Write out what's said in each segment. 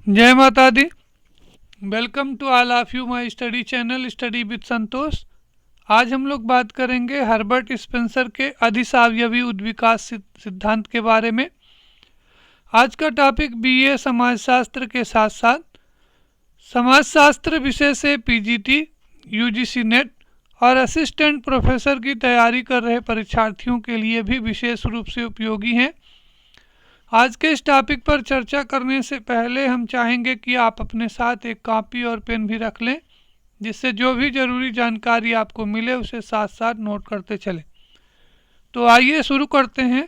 जय माता दी। Welcome to all of you my study channel study with Santosh. आज हम लोग बात करेंगे हर्बर्ट स्पेंसर के अधिसावयवी उद्विकास सिद्धांत के बारे में। आज का टॉपिक बीए समाजशास्त्र के साथ साथ समाजशास्त्र विषय से पीजीटी, यूजीसी नेट और असिस्टेंट प्रोफेसर की तैयारी कर रहे परीक्षार्थियों के लिए भी विशेष रूप से उपयोगी हैं। आज के इस टॉपिक पर चर्चा करने से पहले हम चाहेंगे कि आप अपने साथ एक कॉपी और पेन भी रख लें, जिससे जो भी ज़रूरी जानकारी आपको मिले उसे साथ साथ नोट करते चलें। तो आइए शुरू करते हैं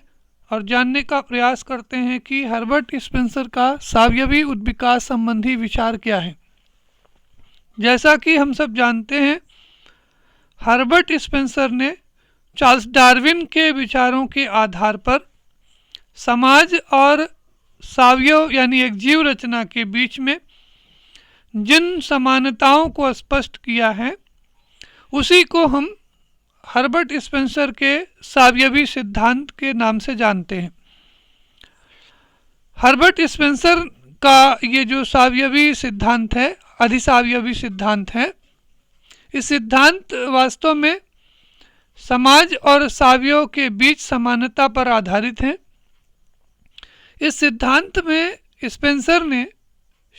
और जानने का प्रयास करते हैं कि हर्बर्ट स्पेंसर का सावयवी उद्विकास संबंधी विचार क्या है। जैसा कि हम सब जानते हैं, हर्बर्ट स्पेंसर ने चार्ल्स डार्विन के विचारों के आधार पर समाज और सावयव यानी एक जीव रचना के बीच में जिन समानताओं को स्पष्ट किया है, उसी को हम हर्बर्ट स्पेंसर के सावयवी सिद्धांत के नाम से जानते हैं। हर्बर्ट स्पेंसर का ये जो सावयवी सिद्धांत है, अधिसावयवी सिद्धांत है, इस सिद्धांत वास्तव में समाज और सावयव के बीच समानता पर आधारित है। इस सिद्धांत में स्पेंसर ने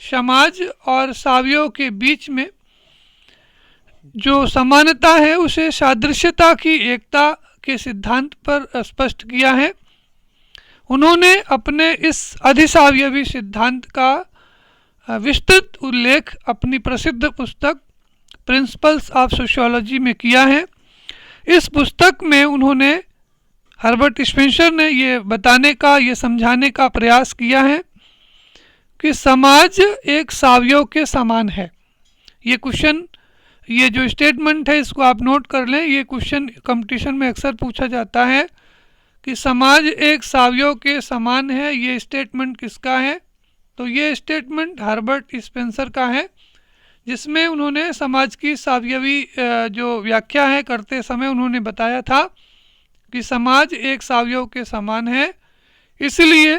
समाज और सावयव के बीच में जो समानता है उसे सादृश्यता की एकता के सिद्धांत पर स्पष्ट किया है। उन्होंने अपने इस अधिसावयवी सिद्धांत का विस्तृत उल्लेख अपनी प्रसिद्ध पुस्तक प्रिंसिपल्स ऑफ सोशियोलॉजी में किया है। इस पुस्तक में उन्होंने हर्बर्ट स्पेंसर ने ये बताने का, ये समझाने का प्रयास किया है कि समाज एक सावयव के समान है। ये क्वेश्चन, ये जो स्टेटमेंट है, इसको आप नोट कर लें। ये क्वेश्चन कंपटीशन में अक्सर पूछा जाता है कि समाज एक सावयव के समान है, ये स्टेटमेंट किसका है? तो ये स्टेटमेंट हर्बर्ट स्पेंसर का है, जिसमें उन्होंने समाज की सावयवी जो व्याख्या है करते समय उन्होंने बताया था कि समाज एक सावयव के समान है, इसलिए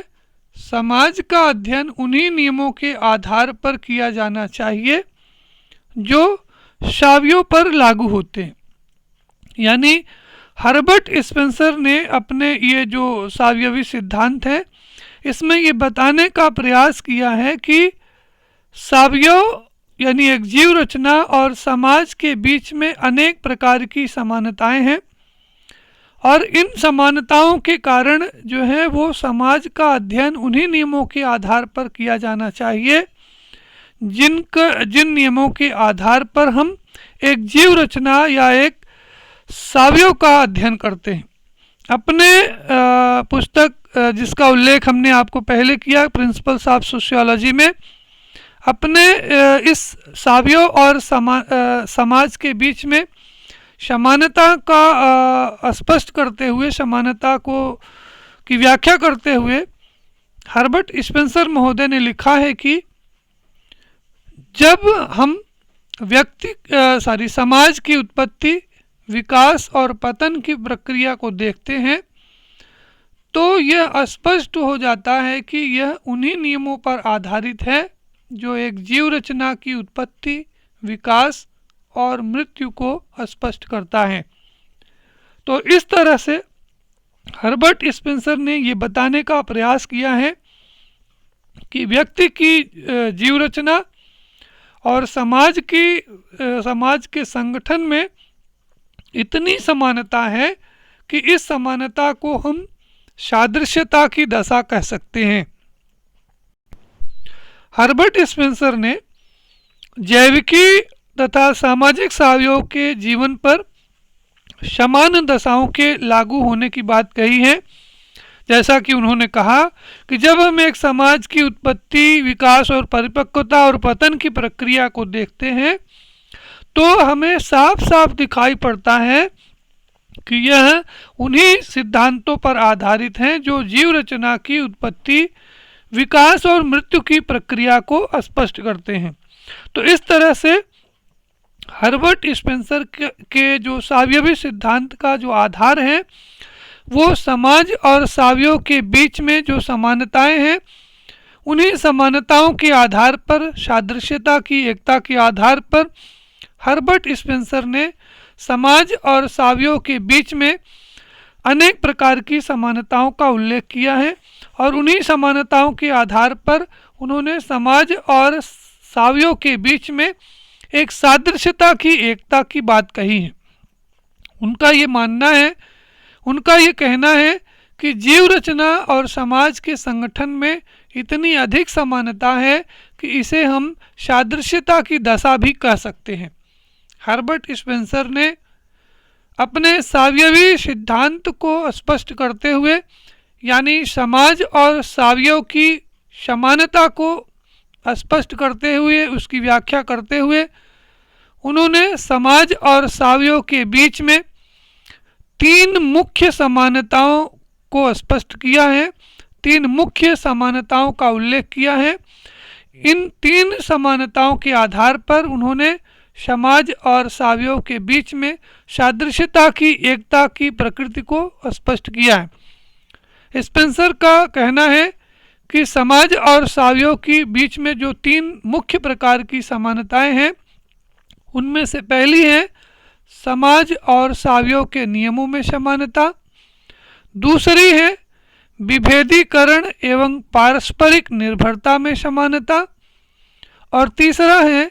समाज का अध्ययन उन्हीं नियमों के आधार पर किया जाना चाहिए जो सावयव पर लागू होते हैं। यानी हर्बर्ट स्पेंसर ने अपने ये जो सावयवी सिद्धांत है, इसमें ये बताने का प्रयास किया है कि सावयव यानी एक जीव रचना और समाज के बीच में अनेक प्रकार की समानताएं हैं, और इन समानताओं के कारण जो है वो समाज का अध्ययन उन्हीं नियमों के आधार पर किया जाना चाहिए जिन नियमों के आधार पर हम एक जीव रचना या एक सावयव का अध्ययन करते हैं। अपने पुस्तक जिसका उल्लेख हमने आपको पहले किया, प्रिंसिपल्स ऑफ सोशियोलॉजी में, अपने इस सावयव और समाज के बीच में समानता का स्पष्ट करते हुए, समानता को की व्याख्या करते हुए हर्बर्ट स्पेंसर महोदय ने लिखा है कि जब हम समाज की उत्पत्ति, विकास और पतन की प्रक्रिया को देखते हैं तो यह स्पष्ट हो जाता है कि यह उन्हीं नियमों पर आधारित है जो एक जीव रचना की उत्पत्ति, विकास और मृत्यु को स्पष्ट करता है। तो इस तरह से हर्बर्ट स्पेंसर ने ये बताने का प्रयास किया है कि व्यक्ति की जीव रचना और समाज के संगठन में इतनी समानता है कि इस समानता को हम सादृश्यता की दशा कह सकते हैं। हर्बर्ट स्पेंसर ने जैविकी तथा सामाजिक सावयव के जीवन पर समान दशाओं के लागू होने की बात कही है। जैसा कि उन्होंने कहा कि जब हम एक समाज की उत्पत्ति, विकास और परिपक्वता और पतन की प्रक्रिया को देखते हैं तो हमें साफ साफ दिखाई पड़ता है कि यह उन्हीं सिद्धांतों पर आधारित हैं जो जीव रचना की उत्पत्ति, विकास और मृत्यु की प्रक्रिया को स्पष्ट करते हैं। तो इस तरह से हर्बर्ट स्पेंसर के जो सावयवी सिद्धांत का जो आधार है वो समाज और सावयव के बीच में जो समानताएं हैं उन्हीं समानताओं के आधार पर, सादृश्यता की एकता के आधार पर हर्बर्ट स्पेंसर ने समाज और सावियों के बीच में अनेक प्रकार की समानताओं का उल्लेख किया है और उन्हीं समानताओं के आधार पर उन्होंने समाज और सावियों के बीच में एक सादृश्यता की एकता की बात कही है। उनका ये मानना है, उनका ये कहना है कि जीव रचना और समाज के संगठन में इतनी अधिक समानता है कि इसे हम सादृश्यता की दशा भी कह सकते हैं। हर्बर्ट स्पेंसर ने अपने सावियवी सिद्धांत को स्पष्ट करते हुए, यानी समाज और सावियों की समानता को स्पष्ट करते हुए, उसकी व्याख्या करते हुए उन्होंने समाज और सावियों के बीच में तीन मुख्य समानताओं को स्पष्ट किया है, तीन मुख्य समानताओं का उल्लेख किया है। इन तीन समानताओं के आधार पर उन्होंने समाज और सावियों के बीच में सादृश्यता की एकता की प्रकृति को स्पष्ट किया है। स्पेंसर का कहना है कि समाज और सावियों के बीच में जो तीन मुख्य प्रकार की समानताएं हैं, उनमें से पहली है समाज और सावियों के नियमों में समानता, दूसरी है विभेदीकरण एवं पारस्परिक निर्भरता में समानता और तीसरा है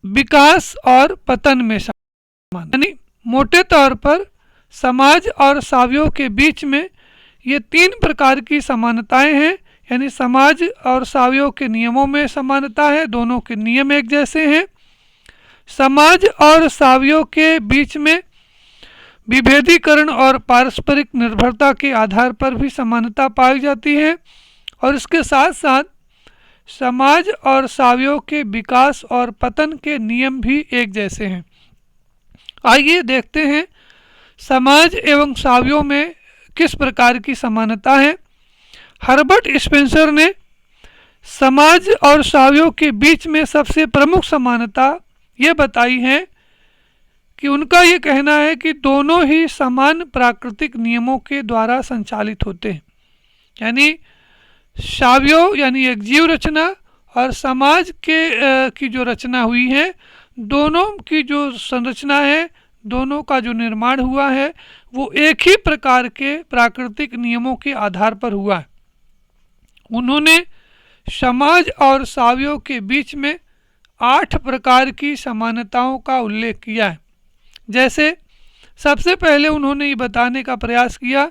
विकास और पतन में समानता। यानी मोटे तौर पर समाज और सावियों के बीच में ये तीन प्रकार की समानताएं हैं। यानी समाज और सावियों के नियमों में समानता है, दोनों के नियम एक जैसे हैं। समाज और सावियों के बीच में विभेदीकरण और पारस्परिक निर्भरता के आधार पर भी समानता पाई जाती है और इसके साथ साथ समाज और सावियों के विकास और पतन के नियम भी एक जैसे हैं। आइए देखते हैं समाज एवं सावियों में किस प्रकार की समानता है। हर्बर्ट स्पेंसर ने समाज और सावियों के बीच में सबसे प्रमुख समानता ये बताई है कि उनका ये कहना है कि दोनों ही समान प्राकृतिक नियमों के द्वारा संचालित होते हैं। यानी सावियों यानी एक जीव रचना और समाज के की जो रचना हुई है, दोनों की जो संरचना है, दोनों का जो निर्माण हुआ है, वो एक ही प्रकार के प्राकृतिक नियमों के आधार पर हुआ है। उन्होंने समाज और सावियों के बीच में 8 प्रकार की समानताओं का उल्लेख किया है। जैसे सबसे पहले उन्होंने ये बताने का प्रयास किया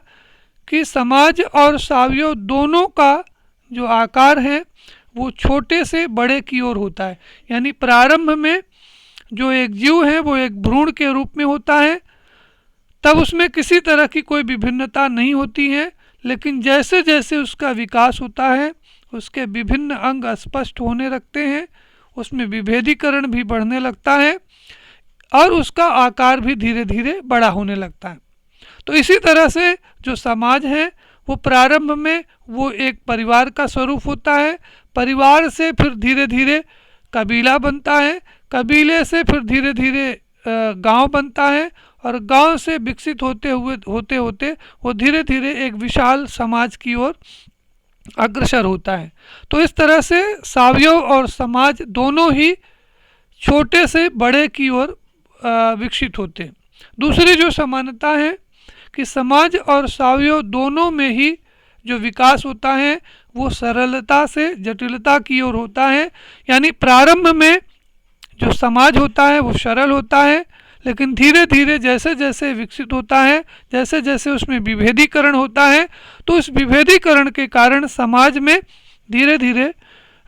कि समाज और सावियों दोनों का जो आकार है वो छोटे से बड़े की ओर होता है। यानी प्रारंभ में जो एक जीव है वो एक भ्रूण के रूप में होता है, तब उसमें किसी तरह की कोई विभिन्नता नहीं होती है, लेकिन जैसे जैसे उसका विकास होता है उसके विभिन्न अंग स्पष्ट होने लगते हैं, उसमें विभेदीकरण भी बढ़ने लगता है और उसका आकार भी धीरे धीरे बड़ा होने लगता है। तो इसी तरह से जो समाज है वो प्रारंभ में वो एक परिवार का स्वरूप होता है, परिवार से फिर धीरे धीरे कबीला बनता है, कबीले से फिर धीरे धीरे गांव बनता है और गांव से विकसित होते होते वो धीरे धीरे एक विशाल समाज की ओर अग्रसर होता है। तो इस तरह से सावियों और समाज दोनों ही छोटे से बड़े की ओर विकसित होते हैं। दूसरी जो समानता है कि समाज और सावियों दोनों में ही जो विकास होता है वो सरलता से जटिलता की ओर होता है। यानी प्रारंभ में जो समाज होता है वो सरल होता है, लेकिन धीरे धीरे जैसे जैसे विकसित होता है, जैसे जैसे उसमें विभेदीकरण होता है, तो इस विभेदीकरण के कारण समाज में धीरे धीरे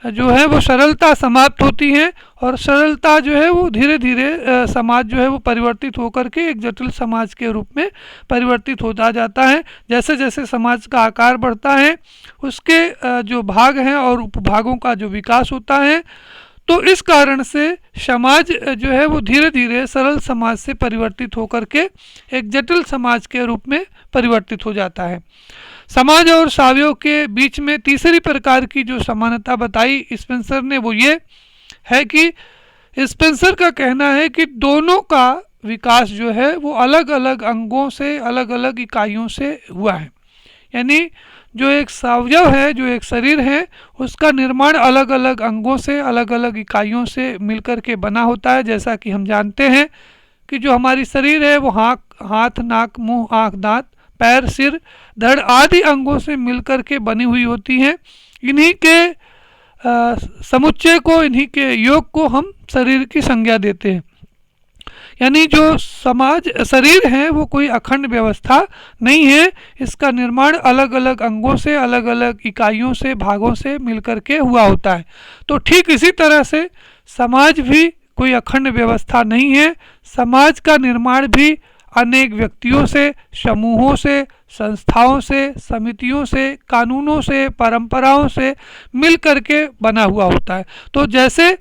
जो है वो सरलता समाप्त होती है और सरलता जो है वो धीरे धीरे समाज जो है वो परिवर्तित होकर के एक जटिल समाज के रूप में परिवर्तित होता जाता है। जैसे जैसे समाज का आकार बढ़ता है उसके जो भाग हैं और उपभागों का जो विकास होता है, तो इस कारण से समाज जो है वो धीरे धीरे सरल समाज से परिवर्तित होकर के एक जटिल समाज के रूप में परिवर्तित हो जाता है। समाज और सावियों के बीच में तीसरी प्रकार की जो समानता बताई स्पेंसर ने वो ये है कि स्पेंसर का कहना है कि दोनों का विकास जो है वो अलग अलग अंगों से, अलग अलग इकाइयों से हुआ है। यानी जो एक अवयव है, जो एक शरीर है, उसका निर्माण अलग अलग अंगों से, अलग अलग इकाइयों से मिलकर के बना होता है। जैसा कि हम जानते हैं कि जो हमारी शरीर है वो हाथ, नाक, मुंह, आँख, दांत, पैर, सिर, धड़ आदि अंगों से मिलकर के बनी हुई होती हैं। इन्हीं के समुच्चय को, इन्हीं के योग को हम शरीर की संज्ञा देते हैं। यानी जो शरीर है वो कोई अखंड व्यवस्था नहीं है, इसका निर्माण अलग अलग अंगों से, अलग अलग इकाइयों से, भागों से मिलकर के हुआ होता है। तो ठीक इसी तरह से समाज भी कोई अखंड व्यवस्था नहीं है। समाज का निर्माण भी अनेक व्यक्तियों से, समूहों से, संस्थाओं से, समितियों से, कानूनों से, परंपराओं से मिल करके बना हुआ होता है। तो जैसे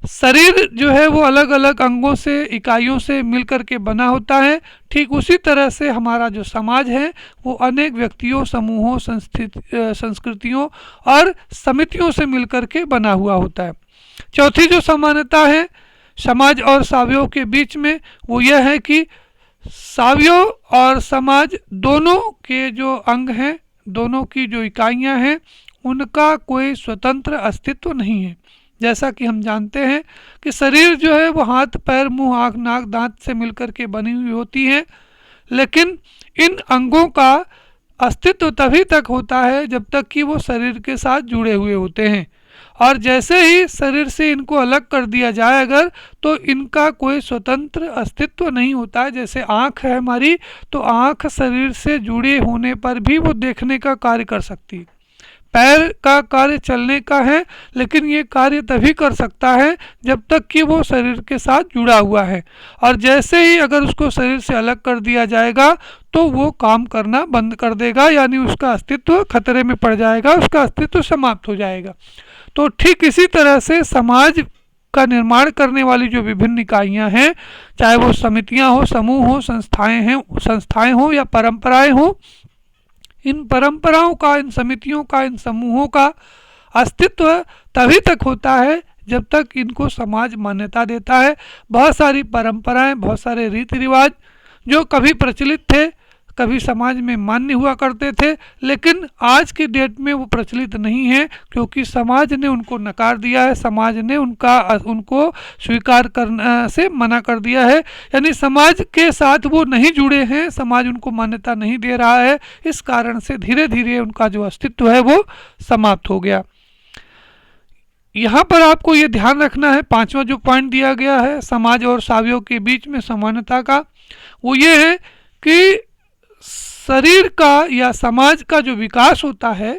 शरीर जो है वो अलग अलग अंगों से, इकाइयों से मिलकर के बना होता है, ठीक उसी तरह से हमारा जो समाज है वो अनेक व्यक्तियों, समूहों, संस्कृतियों और समितियों से मिलकर के बना हुआ होता है। चौथी जो समानता है समाज और सावयव के बीच में वो यह है कि सावयव और समाज दोनों के जो अंग हैं, दोनों की जो इकाइयां हैं, उनका कोई स्वतंत्र अस्तित्व नहीं है। जैसा कि हम जानते हैं कि शरीर जो है वो हाथ, पैर, मुंह, आँख, नाक, दांत से मिलकर के बनी हुई होती है, लेकिन इन अंगों का अस्तित्व तभी तक होता है जब तक कि वो शरीर के साथ जुड़े हुए होते हैं। और जैसे ही शरीर से इनको अलग कर दिया जाए अगर, तो इनका कोई स्वतंत्र अस्तित्व नहीं होता है। जैसे आँख है हमारी, तो आँख शरीर से जुड़े होने पर भी वो देखने का कार्य कर सकती है। पैर का कार्य चलने का है, लेकिन ये कार्य तभी कर सकता है जब तक कि वो शरीर के साथ जुड़ा हुआ है। और जैसे ही अगर उसको शरीर से अलग कर दिया जाएगा तो वो काम करना बंद कर देगा, यानी उसका अस्तित्व खतरे में पड़ जाएगा, उसका अस्तित्व समाप्त हो जाएगा। तो ठीक इसी तरह से समाज का निर्माण करने वाली जो विभिन्न इकाइयां हैं, चाहे वो समितियां हो, समूह हो, संस्थाएं हो या परंपराएं हो, इन परंपराओं का, इन समितियों का, इन समूहों का अस्तित्व तभी तक होता है जब तक इनको समाज मान्यता देता है। बहुत सारी परंपराएं, बहुत सारे रीति रिवाज जो कभी प्रचलित थे, कभी समाज में मान्य हुआ करते थे, लेकिन आज की डेट में वो प्रचलित नहीं है, क्योंकि समाज ने उनको नकार दिया है, समाज ने उनको स्वीकार करने से मना कर दिया है। यानी समाज के साथ वो नहीं जुड़े हैं, समाज उनको मान्यता नहीं दे रहा है, इस कारण से धीरे धीरे उनका जो अस्तित्व है वो समाप्त हो गया। यहाँ पर आपको ये ध्यान रखना है, पांचवा जो पॉइंट दिया गया है समाज और सावयव के बीच में समानता का, वो ये है कि शरीर का या समाज का जो विकास होता है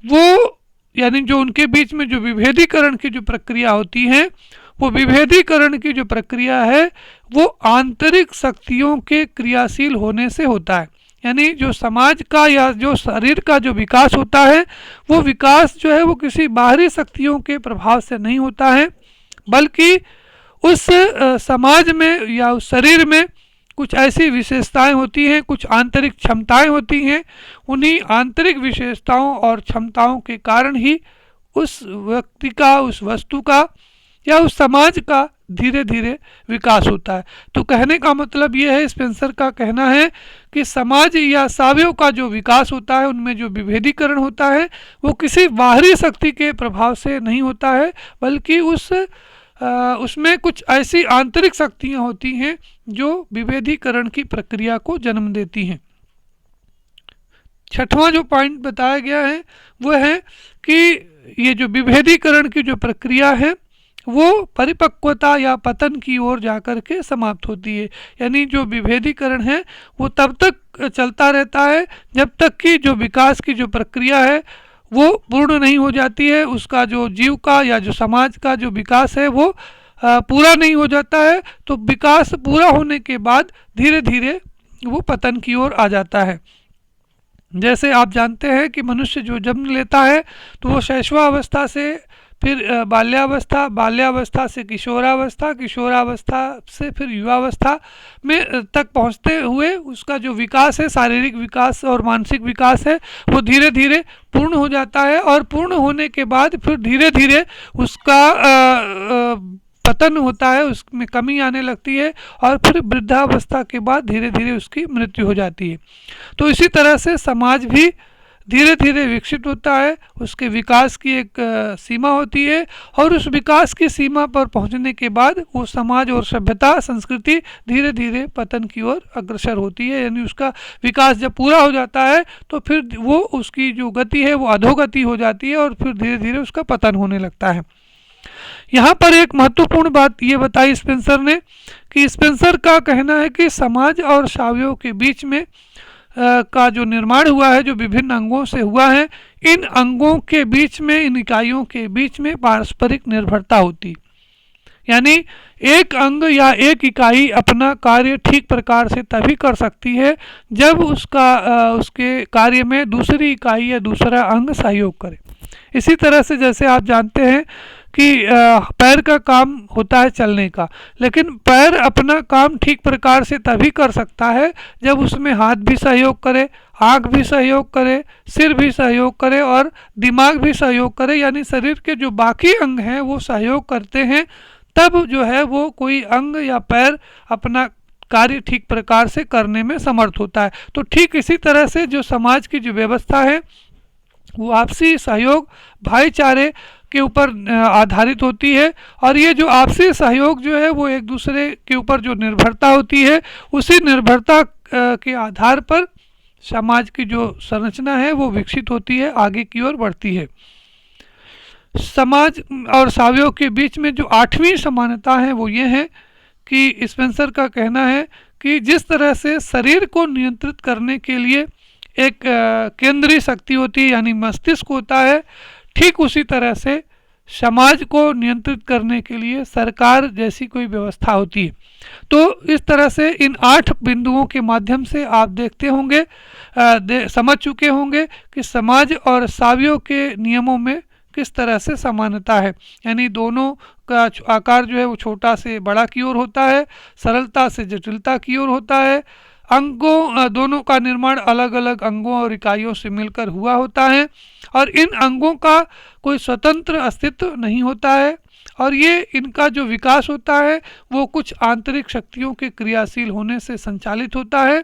वो, यानी जो उनके बीच में जो विभेदीकरण की जो प्रक्रिया होती है, वो विभेदीकरण की जो प्रक्रिया है वो आंतरिक शक्तियों के क्रियाशील होने से होता है। यानी जो समाज का या जो शरीर का जो विकास होता है, वो विकास जो है वो किसी बाहरी शक्तियों के प्रभाव से नहीं होता है, बल्कि उस समाज में या उस शरीर में कुछ ऐसी विशेषताएं होती हैं, कुछ आंतरिक क्षमताएं होती हैं। उन्हीं आंतरिक विशेषताओं और क्षमताओं के कारण ही उस व्यक्ति का, उस वस्तु का या उस समाज का धीरे धीरे विकास होता है। तो कहने का मतलब ये है, स्पेंसर का कहना है कि समाज या सावयव का जो विकास होता है, उनमें जो विभेदीकरण होता है, वो किसी बाहरी शक्ति के प्रभाव से नहीं होता है, बल्कि उसमें कुछ ऐसी आंतरिक शक्तियां होती हैं जो विभेदीकरण की प्रक्रिया को जन्म देती हैं। छठवां जो पॉइंट बताया गया है वो है कि ये जो विभेदीकरण की जो प्रक्रिया है वो परिपक्वता या पतन की ओर जाकर के समाप्त होती है। यानी जो विभेदीकरण है वो तब तक चलता रहता है जब तक कि जो विकास की जो प्रक्रिया है वो पूर्ण नहीं हो जाती है, उसका जो जीव का या जो समाज का जो विकास है वो पूरा नहीं हो जाता है। तो विकास पूरा होने के बाद धीरे धीरे वो पतन की ओर आ जाता है। जैसे आप जानते हैं कि मनुष्य जो जन्म लेता है तो वो शैशवावस्था से फिर बाल्यावस्था, बाल्यावस्था से किशोरावस्था, किशोरावस्था से फिर युवावस्था में तक पहुंचते हुए उसका जो विकास है, शारीरिक विकास और मानसिक विकास है, वो धीरे धीरे पूर्ण हो जाता है। और पूर्ण होने के बाद फिर धीरे धीरे उसका पतन होता है, उसमें कमी आने लगती है और फिर वृद्धावस्था के बाद धीरे धीरे उसकी मृत्यु हो जाती है। तो इसी तरह से समाज भी धीरे धीरे विकसित होता है, उसके विकास की एक सीमा होती है, और उस विकास की सीमा पर पहुंचने के बाद वो समाज और सभ्यता संस्कृति धीरे धीरे पतन की ओर अग्रसर होती है। यानी उसका विकास जब पूरा हो जाता है तो फिर वो उसकी जो गति है वो अधोगति हो जाती है और फिर धीरे धीरे उसका पतन होने लगता है। यहाँ पर एक महत्वपूर्ण बात ये बताई स्पेंसर ने कि स्पेंसर का कहना है कि समाज और सावयव के बीच में का जो निर्माण हुआ है, जो विभिन्न अंगों से हुआ है, इन अंगों के बीच में, इन इकाइयों के बीच में पारस्परिक निर्भरता होती। यानी एक अंग या एक इकाई अपना कार्य ठीक प्रकार से तभी कर सकती है जब उसके कार्य में दूसरी इकाई या दूसरा अंग सहयोग करे। इसी तरह से जैसे आप जानते हैं कि पैर का काम होता है चलने का, लेकिन पैर अपना काम ठीक प्रकार से तभी कर सकता है जब उसमें हाथ भी सहयोग करे, आँख भी सहयोग करे, सिर भी सहयोग करे और दिमाग भी सहयोग करे। यानी शरीर के जो बाकी अंग हैं वो सहयोग करते हैं, तब जो है वो कोई अंग या पैर अपना कार्य ठीक प्रकार से करने में समर्थ होता है। तो ठीक इसी तरह से जो समाज की जो व्यवस्था है वो आपसी सहयोग, भाईचारे के ऊपर आधारित होती है, और ये जो आपसी सहयोग जो है वो एक दूसरे के ऊपर जो निर्भरता होती है, उसी निर्भरता के आधार पर समाज की जो संरचना है वो विकसित होती है, आगे की ओर बढ़ती है। समाज और सावयव के बीच में जो 8वीं समानता है वो ये है कि स्पेंसर का कहना है कि जिस तरह से शरीर को नियंत्रित करने के लिए एक केंद्रीय शक्ति होती है यानी मस्तिष्क होता है, ठीक उसी तरह से समाज को नियंत्रित करने के लिए सरकार जैसी कोई व्यवस्था होती है। तो इस तरह से इन 8 बिंदुओं के माध्यम से आप देखते होंगे, समझ चुके होंगे कि समाज और सावयव के नियमों में किस तरह से समानता है। यानी दोनों का आकार जो है वो छोटा से बड़ा की ओर होता है, सरलता से जटिलता की ओर होता है, अंगों दोनों का निर्माण अलग अलग अंगों और इकाइयों से मिलकर हुआ होता है, और इन अंगों का कोई स्वतंत्र अस्तित्व नहीं होता है, और ये इनका जो विकास होता है वो कुछ आंतरिक शक्तियों के क्रियाशील होने से संचालित होता है,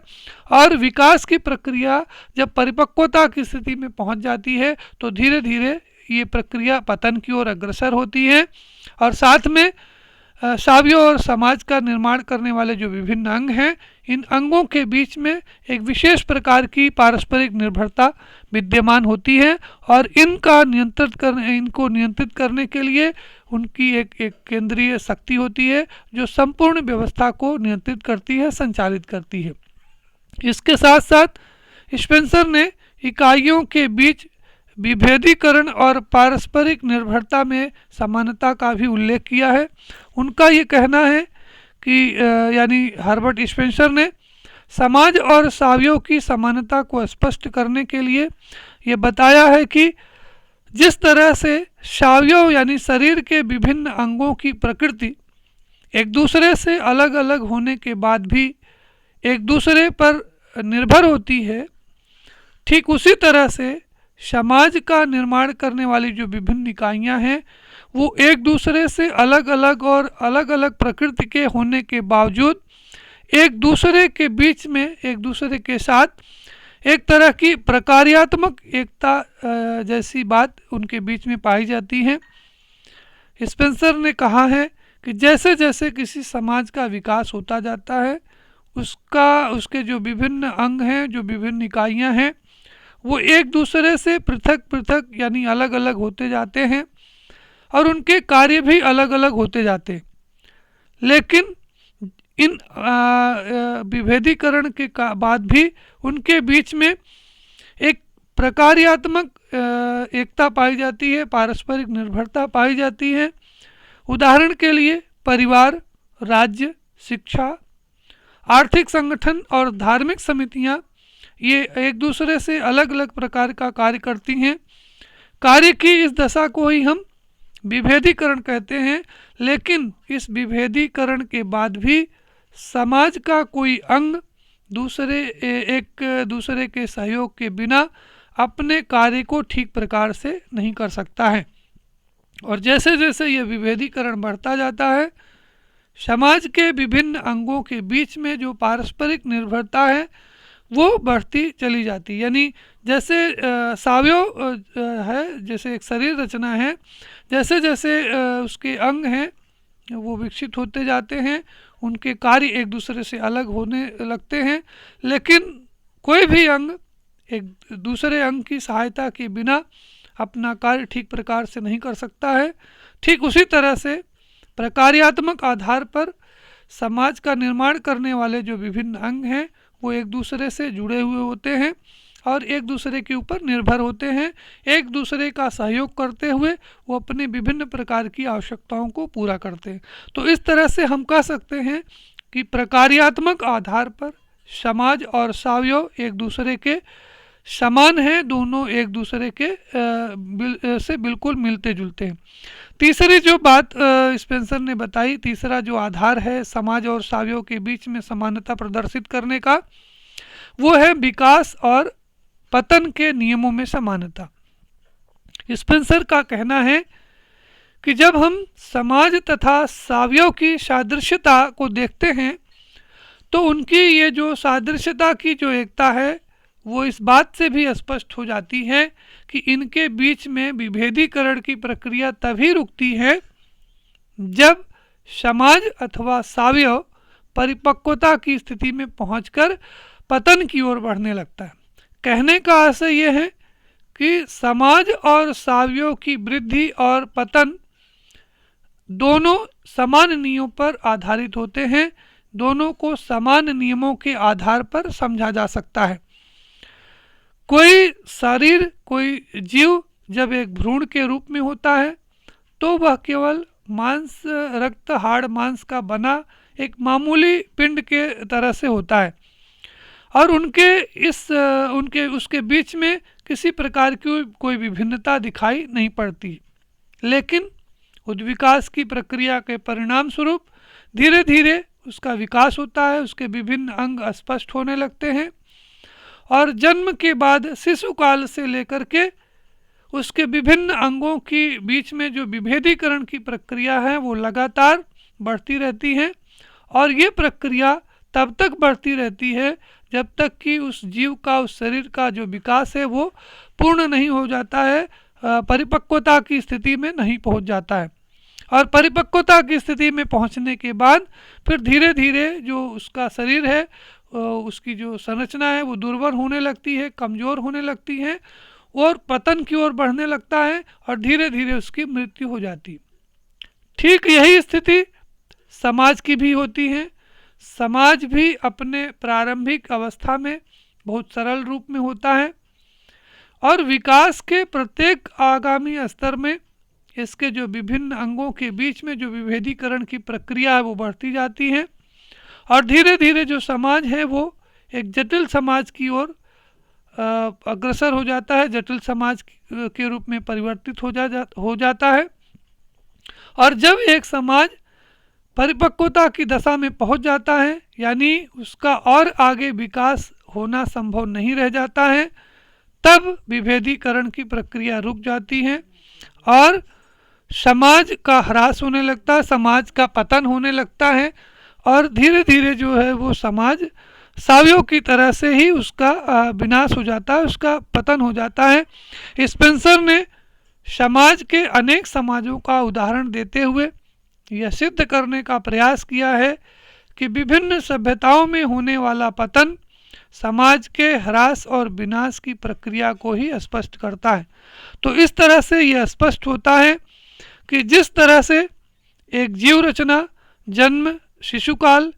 और विकास की प्रक्रिया जब परिपक्वता की स्थिति में पहुंच जाती है तो धीरे धीरे ये प्रक्रिया पतन की ओर अग्रसर होती है। और साथ में सावयव और समाज का निर्माण करने वाले जो विभिन्न अंग हैं, इन अंगों के बीच में एक विशेष प्रकार की पारस्परिक निर्भरता विद्यमान होती है, और इनको नियंत्रित करने के लिए उनकी एक केंद्रीय शक्ति होती है जो संपूर्ण व्यवस्था को नियंत्रित करती है, संचालित करती है। इसके साथ साथ स्पेंसर ने इकाइयों के बीच विभेदीकरण और पारस्परिक निर्भरता में समानता का भी उल्लेख किया है। उनका ये कहना है कि यानी हर्बर्ट स्पेंसर ने समाज और सावयव की समानता को स्पष्ट करने के लिए ये बताया है कि जिस तरह से सावयव यानी शरीर के विभिन्न अंगों की प्रकृति एक दूसरे से अलग अलग होने के बाद भी एक दूसरे पर निर्भर होती है, ठीक उसी तरह से समाज का निर्माण करने वाली जो विभिन्न इकाइयाँ हैं वो एक दूसरे से अलग अलग और अलग अलग प्रकृति के होने के बावजूद एक दूसरे के बीच में, एक दूसरे के साथ एक तरह की प्रकार्यात्मक एकता जैसी बात उनके बीच में पाई जाती है। स्पेंसर ने कहा है कि जैसे जैसे किसी समाज का विकास होता जाता है उसके जो विभिन्न अंग हैं, जो विभिन्न इकाइयाँ हैं, वो एक दूसरे से पृथक पृथक यानी अलग अलग होते जाते हैं और उनके कार्य भी अलग अलग होते जाते हैं। लेकिन इन विभेदीकरण के बाद भी उनके बीच में एक प्रकार्यात्मक एकता पाई जाती है, पारस्परिक निर्भरता पाई जाती है। उदाहरण के लिए परिवार, राज्य, शिक्षा, आर्थिक संगठन और धार्मिक समितियाँ ये एक दूसरे से अलग अलग प्रकार का कार्य करती हैं। कार्य की इस दशा को ही हम विभेदीकरण कहते हैं, लेकिन इस विभेदीकरण के बाद भी समाज का कोई अंग एक दूसरे के सहयोग के बिना अपने कार्य को ठीक प्रकार से नहीं कर सकता है। और जैसे जैसे यह विभेदीकरण बढ़ता जाता है, समाज के विभिन्न अंगों के बीच में जो पारस्परिक निर्भरता है वो बढ़ती चली जाती। यानी जैसे सावयव है, जैसे एक शरीर रचना है, जैसे जैसे उसके अंग हैं वो विकसित होते जाते हैं, उनके कार्य एक दूसरे से अलग होने लगते हैं, लेकिन कोई भी अंग एक दूसरे अंग की सहायता के बिना अपना कार्य ठीक प्रकार से नहीं कर सकता है। ठीक उसी तरह से प्रकार्यात्मक आधार पर समाज का निर्माण करने वाले जो विभिन्न अंग हैं वो एक दूसरे से जुड़े हुए होते हैं और एक दूसरे के ऊपर निर्भर होते हैं। एक दूसरे का सहयोग करते हुए वो अपने विभिन्न प्रकार की आवश्यकताओं को पूरा करते हैं। तो इस तरह से हम कह सकते हैं कि प्रकार्यात्मक आधार पर समाज और सावयव एक दूसरे के समान हैं, दोनों एक दूसरे के से बिल्कुल मिलते जुलते हैं। तीसरी जो बात स्पेंसर ने बताई, तीसरा जो आधार है समाज और सावयव के बीच में समानता प्रदर्शित करने का, वो है विकास और पतन के नियमों में समानता। स्पेंसर का कहना है कि जब हम समाज तथा सावयव की सादृश्यता को देखते हैं तो उनकी ये जो सादृश्यता की जो एकता है वो इस बात से भी स्पष्ट हो जाती है कि इनके बीच में विभेदीकरण की प्रक्रिया तभी रुकती है जब समाज अथवा सावयव परिपक्वता की स्थिति में पहुंचकर पतन की ओर बढ़ने लगता है। कहने का आशय यह है कि समाज और सावयव की वृद्धि और पतन दोनों समान नियमों पर आधारित होते हैं, दोनों को समान नियमों के आधार पर समझा जा सकता है। कोई शरीर, कोई जीव जब एक भ्रूण के रूप में होता है तो वह केवल मांस, रक्त, हाड़ मांस का बना एक मामूली पिंड के तरह से होता है और उनके उसके बीच में किसी प्रकार की कोई विभिन्नता दिखाई नहीं पड़ती। लेकिन उद्विकास की प्रक्रिया के परिणाम स्वरूप धीरे धीरे उसका विकास होता है, उसके विभिन्न अंग स्पष्ट होने लगते हैं और जन्म के बाद शिशु काल से लेकर के उसके विभिन्न अंगों के बीच में जो विभेदीकरण की प्रक्रिया है वो लगातार बढ़ती रहती है और ये प्रक्रिया तब तक बढ़ती रहती है जब तक कि उस जीव का, उस शरीर का जो विकास है वो पूर्ण नहीं हो जाता है, परिपक्वता की स्थिति में नहीं पहुंच जाता है। और परिपक्वता की स्थिति में पहुंचने के बाद फिर धीरे धीरे जो उसका शरीर है, उसकी जो संरचना है वो दुर्बल होने लगती है, कमज़ोर होने लगती है और पतन की ओर बढ़ने लगता है और धीरे धीरे उसकी मृत्यु हो जाती है। ठीक यही स्थिति समाज की भी होती है। समाज भी अपने प्रारंभिक अवस्था में बहुत सरल रूप में होता है और विकास के प्रत्येक आगामी स्तर में इसके जो विभिन्न अंगों के बीच में जो विभेदीकरण की प्रक्रिया है वो बढ़ती जाती है और धीरे धीरे जो समाज है वो एक जटिल समाज की ओर अग्रसर हो जाता है, जटिल समाज के रूप में परिवर्तित हो जाता है। और जब एक समाज परिपक्वता की दशा में पहुंच जाता है, यानी उसका और आगे विकास होना संभव नहीं रह जाता है, तब विभेदीकरण की प्रक्रिया रुक जाती है और समाज का ह्रास होने लगता है, समाज का पतन होने लगता है और धीरे धीरे जो है वो समाज सावयव की तरह से ही उसका विनाश हो जाता है, उसका पतन हो जाता है। स्पेंसर ने समाज के अनेक समाजों का उदाहरण देते हुए यह सिद्ध करने का प्रयास किया है कि विभिन्न सभ्यताओं में होने वाला पतन समाज के ह्रास और विनाश की प्रक्रिया को ही स्पष्ट करता है। तो इस तरह से यह स्पष्ट होता है कि जिस तरह से एक जीव रचना जन्म, शिशुकाल,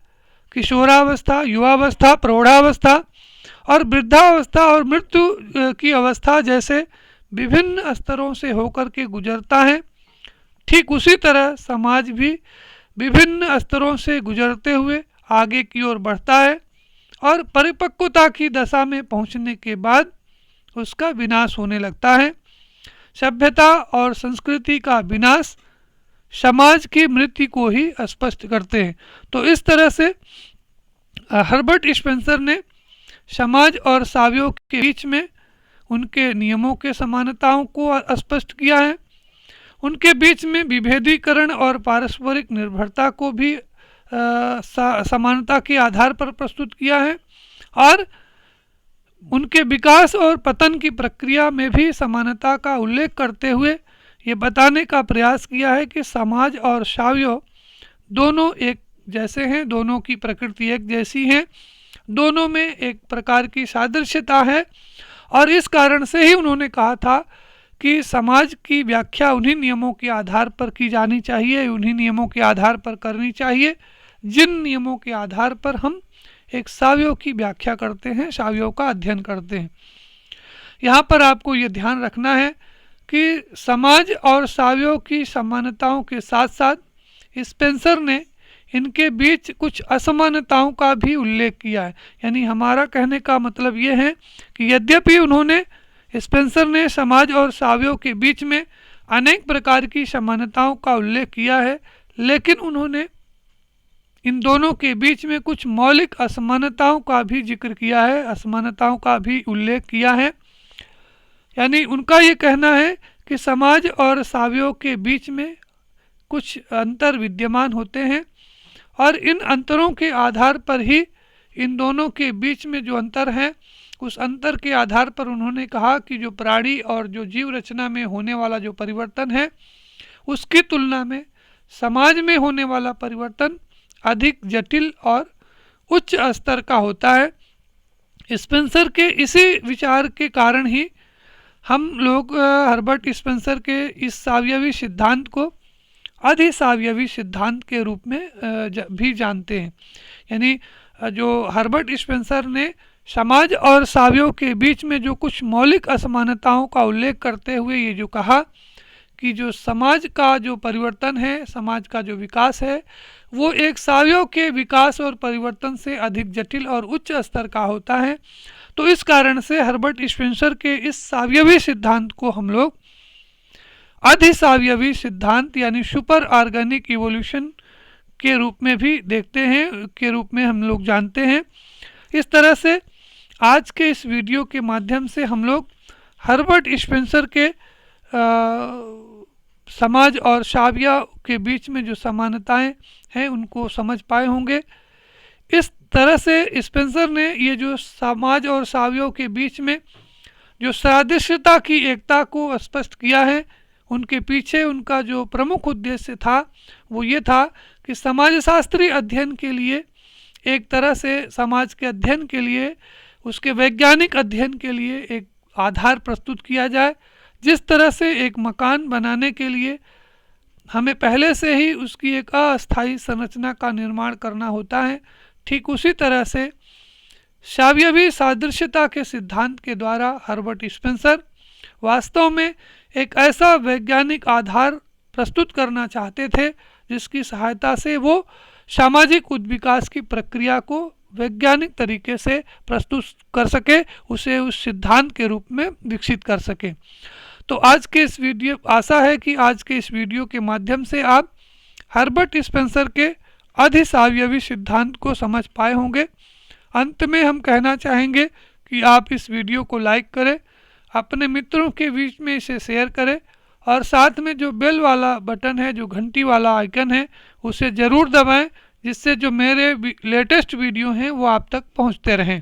किशोरावस्था, युवावस्था, प्रौढ़ावस्था और वृद्धावस्था और मृत्यु की अवस्था जैसे विभिन्न स्तरों से होकर के गुजरता है, ठीक उसी तरह समाज भी विभिन्न स्तरों से गुजरते हुए आगे की ओर बढ़ता है और परिपक्वता की दशा में पहुंचने के बाद उसका विनाश होने लगता है। सभ्यता और संस्कृति का विनाश समाज की मृत्यु को ही स्पष्ट करते हैं। तो इस तरह से हर्बर्ट स्पेंसर ने समाज और सावयव के बीच में उनके नियमों के समानताओं को स्पष्ट किया है, उनके बीच में विभेदीकरण और पारस्परिक निर्भरता को भी समानता के आधार पर प्रस्तुत किया है और उनके विकास और पतन की प्रक्रिया में भी समानता का उल्लेख करते हुए ये बताने का प्रयास किया है कि समाज और सावयव दोनों एक जैसे हैं, दोनों की प्रकृति एक जैसी है, दोनों में एक प्रकार की सादृश्यता है। और इस कारण से ही उन्होंने कहा था कि समाज की व्याख्या उन्हीं नियमों के आधार पर की जानी चाहिए, उन्हीं नियमों के आधार पर करनी चाहिए जिन नियमों के आधार पर हम एक सावयव की व्याख्या करते हैं, सावयव का अध्ययन करते हैं। यहाँ पर आपको ये ध्यान रखना है कि समाज और सावयव की समानताओं के साथ साथ स्पेंसर ने इनके बीच कुछ असमानताओं का भी उल्लेख किया है। यानी हमारा कहने का मतलब ये है कि यद्यपि उन्होंने स्पेंसर ने समाज और सावयव के बीच में अनेक प्रकार की समानताओं का उल्लेख किया है, लेकिन उन्होंने इन दोनों के बीच में कुछ मौलिक असमानताओं का भी जिक्र किया है, असमानताओं का भी उल्लेख किया है। यानी उनका ये कहना है कि समाज और सावयव के बीच में कुछ अंतर विद्यमान होते हैं और इन अंतरों के आधार पर ही इन दोनों के बीच में जो अंतर है उस अंतर के आधार पर उन्होंने कहा कि जो प्राणी और जो जीव रचना में होने वाला जो परिवर्तन है उसकी तुलना में समाज में होने वाला परिवर्तन अधिक जटिल और उच्च स्तर का होता है। स्पेंसर के इसी विचार के कारण ही हम लोग हर्बर्ट स्पेंसर के इस सावयवी सिद्धांत को अधिसावयवी सिद्धांत के रूप में भी जानते हैं। यानी जो हर्बर्ट स्पेंसर ने समाज और सावयव के बीच में जो कुछ मौलिक असमानताओं का उल्लेख करते हुए ये जो कहा कि जो समाज का जो परिवर्तन है, समाज का जो विकास है वो एक सावयव के विकास और परिवर्तन से अधिक जटिल और उच्च स्तर का होता है। तो इस कारण से हर्बर्ट स्पेंसर के इस सावयवी सिद्धांत को हम लोग अधिसावयवी सिद्धांत यानी सुपर ऑर्गेनिक इवोल्यूशन के रूप में भी देखते हैं, के रूप में हम लोग जानते हैं। इस तरह से आज के इस वीडियो के माध्यम से हम लोग हर्बर्ट स्पेंसर के समाज और सावयव के बीच में जो समानताएं हैं उनको समझ पाए होंगे। इस तरह से स्पेंसर ने ये जो समाज और सावयव के बीच में जो सादृश्यता की एकता को स्पष्ट किया है, उनके पीछे उनका जो प्रमुख उद्देश्य था वो ये था कि समाजशास्त्री अध्ययन के लिए, एक तरह से समाज के अध्ययन के लिए, उसके वैज्ञानिक अध्ययन के लिए एक आधार प्रस्तुत किया जाए। जिस तरह से एक मकान बनाने के लिए हमें पहले से ही उसकी एक अस्थायी संरचना का निर्माण करना होता है, ठीक उसी तरह से सावयवी सादृश्यता के सिद्धांत के द्वारा हर्बर्ट स्पेंसर वास्तव में एक ऐसा वैज्ञानिक आधार प्रस्तुत करना चाहते थे जिसकी सहायता से वो सामाजिक उद्विकास की प्रक्रिया को वैज्ञानिक तरीके से प्रस्तुत कर सके, उसे उस सिद्धांत के रूप में विकसित कर सके। तो आज के इस वीडियो, आशा है कि आज के इस वीडियो के माध्यम से आप हर्बर्ट स्पेंसर के अधिसावयवी सिद्धांत को समझ पाए होंगे। अंत में हम कहना चाहेंगे कि आप इस वीडियो को लाइक करें, अपने मित्रों के बीच में इसे शेयर करें और साथ में जो बेल वाला बटन है, जो घंटी वाला आइकन है, उसे ज़रूर दबाएं जिससे जो मेरे लेटेस्ट वीडियो हैं वो आप तक पहुंचते रहें।